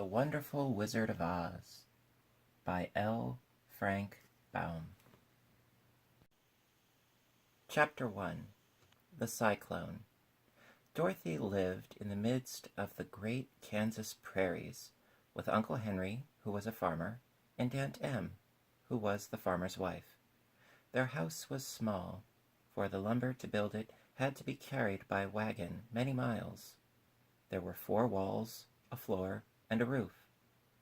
The Wonderful Wizard of Oz by L. Frank Baum. Chapter 1. The Cyclone. Dorothy lived in the midst of the great Kansas prairies with Uncle Henry, who was a farmer, and Aunt Em, who was the farmer's wife. Their house was small, for the lumber to build it had to be carried by wagon many miles. There were 4 walls, a floor, and a roof,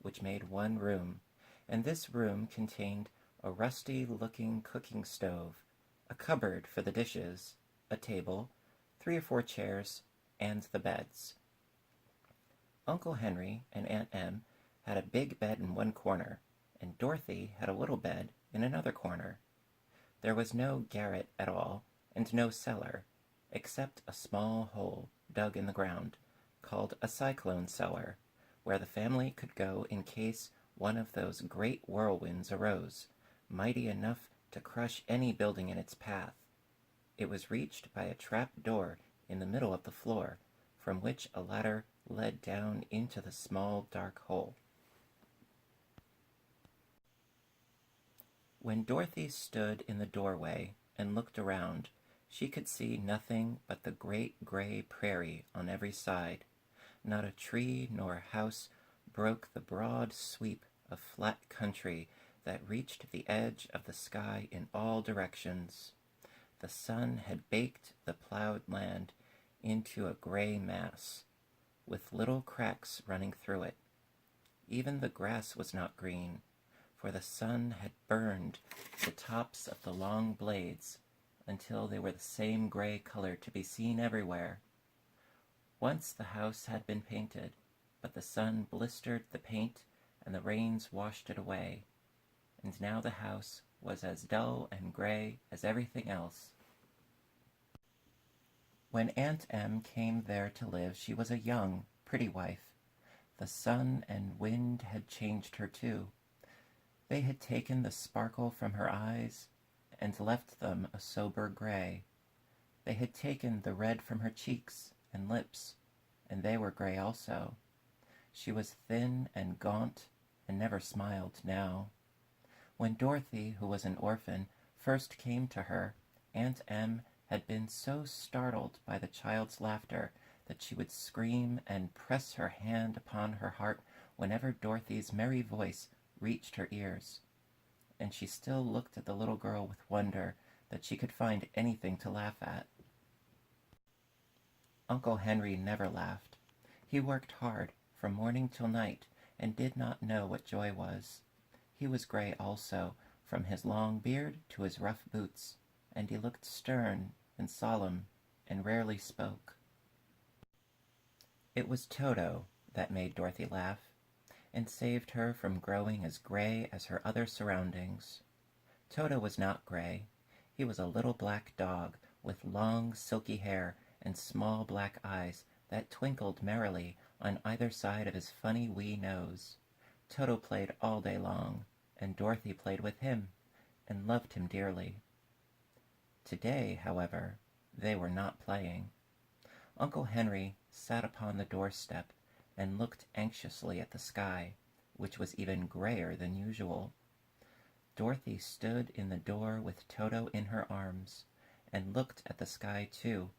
which made one room, and this room contained a rusty-looking cooking stove, a cupboard for the dishes, a table, 3 or 4 chairs, and the beds. Uncle Henry and Aunt Em had a big bed in one corner, and Dorothy had a little bed in another corner. There was no garret at all, and no cellar, except a small hole dug in the ground, called a cyclone cellar, where the family could go in case one of those great whirlwinds arose, mighty enough to crush any building in its path. It was reached by a trap door in the middle of the floor, from which a ladder led down into the small dark hole. When Dorothy stood in the doorway and looked around, she could see nothing but the great gray prairie on every side. Not a tree nor a house broke the broad sweep of flat country that reached the edge of the sky in all directions. The sun had baked the plowed land into a gray mass, with little cracks running through it. Even the grass was not green, for the sun had burned the tops of the long blades until they were the same gray color to be seen everywhere. Once the house had been painted, but the sun blistered the paint and the rains washed it away, and now the house was as dull and gray as everything else. When Aunt Em came there to live, she was a young, pretty wife. The sun and wind had changed her too. They had taken the sparkle from her eyes and left them a sober gray. They had taken the red from her cheeks and lips, and they were gray also. She was thin and gaunt and never smiled now. When Dorothy, who was an orphan, first came to her, Aunt Em had been so startled by the child's laughter that she would scream and press her hand upon her heart whenever Dorothy's merry voice reached her ears. And she still looked at the little girl with wonder that she could find anything to laugh at. Uncle Henry never laughed. He worked hard from morning till night and did not know what joy was. He was gray also, from his long beard to his rough boots, and he looked stern and solemn and rarely spoke. It was Toto that made Dorothy laugh and saved her from growing as gray as her other surroundings. Toto was not gray. He was a little black dog with long silky hair and small black eyes that twinkled merrily on either side of his funny wee nose. Toto played all day long, and Dorothy played with him and loved him dearly. Today, however, they were not playing. Uncle Henry sat upon the doorstep and looked anxiously at the sky, which was even grayer than usual. Dorothy stood in the door with Toto in her arms and looked at the sky too.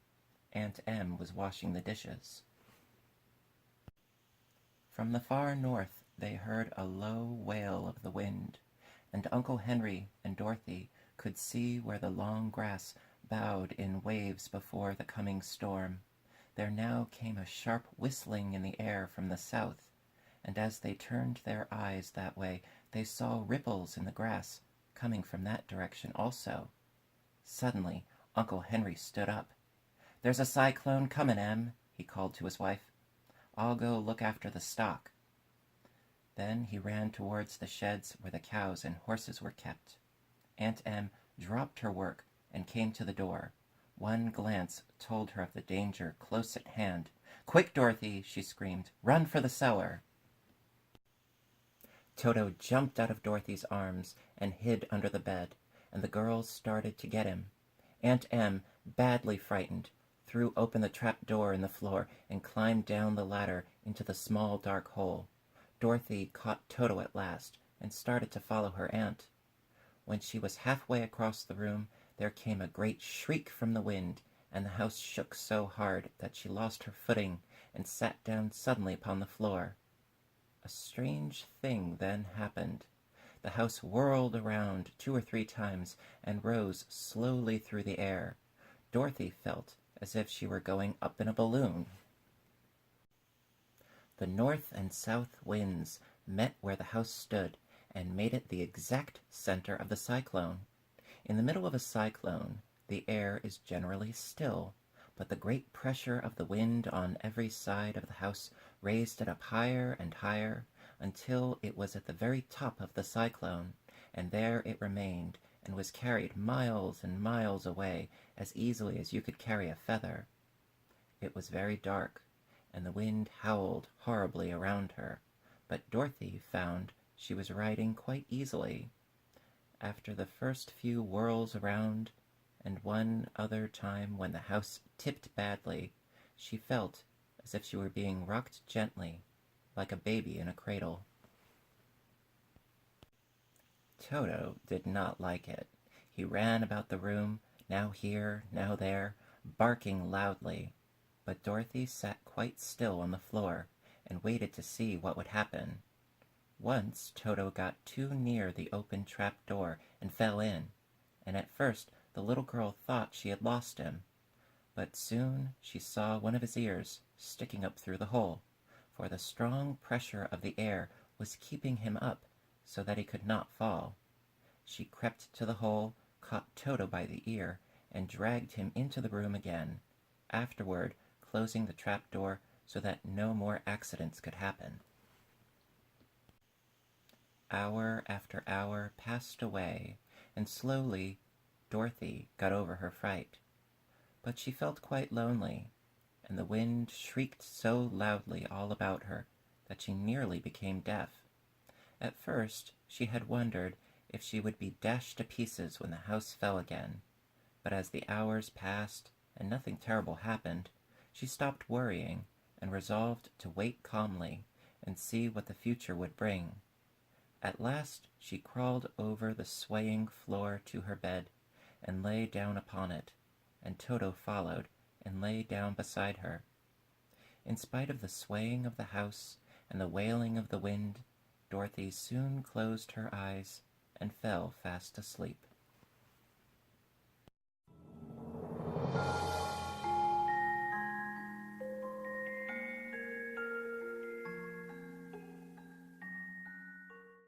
Aunt Em was washing the dishes. From the far north they heard a low wail of the wind, and Uncle Henry and Dorothy could see where the long grass bowed in waves before the coming storm. There now came a sharp whistling in the air from the south, and as they turned their eyes that way, they saw ripples in the grass coming from that direction also. Suddenly, Uncle Henry stood up. "There's a cyclone comin', Em," he called to his wife. "I'll go look after the stock." Then he ran towards the sheds where the cows and horses were kept. Aunt Em dropped her work and came to the door. One glance told her of the danger close at hand. "Quick, Dorothy!" she screamed. "Run for the cellar!" Toto jumped out of Dorothy's arms and hid under the bed, and the girls started to get him. Aunt Em, badly frightened, threw open the trap door in the floor and climbed down the ladder into the small dark hole. Dorothy caught Toto at last and started to follow her aunt. When she was halfway across the room, there came a great shriek from the wind, and the house shook so hard that she lost her footing and sat down suddenly upon the floor. A strange thing then happened. The house whirled around 2 or 3 times and rose slowly through the air. Dorothy felt as if she were going up in a balloon. The north and south winds met where the house stood and made it the exact center of the cyclone. In the middle of a cyclone, the air is generally still, but the great pressure of the wind on every side of the house raised it up higher and higher until it was at the very top of the cyclone, and there it remained and was carried miles and miles away as easily as you could carry a feather. It was very dark, and the wind howled horribly around her, but Dorothy found she was riding quite easily. After the first few whirls around, and one other time when the house tipped badly, she felt as if she were being rocked gently, like a baby in a cradle. Toto did not like it. He ran about the room, now here, now there, barking loudly. But Dorothy sat quite still on the floor and waited to see what would happen. Once Toto got too near the open trap door and fell in, and at first the little girl thought she had lost him. But soon she saw one of his ears sticking up through the hole, for the strong pressure of the air was keeping him up so that he could not fall. She crept to the hole, caught Toto by the ear, and dragged him into the room again, afterward closing the trap door so that no more accidents could happen. Hour after hour passed away, and slowly Dorothy got over her fright. But she felt quite lonely, and the wind shrieked so loudly all about her that she nearly became deaf. At first she had wondered if she would be dashed to pieces when the house fell again, but as the hours passed and nothing terrible happened, she stopped worrying and resolved to wait calmly and see what the future would bring. At last she crawled over the swaying floor to her bed and lay down upon it, and Toto followed and lay down beside her. In spite of the swaying of the house and the wailing of the wind, Dorothy soon closed her eyes and fell fast asleep.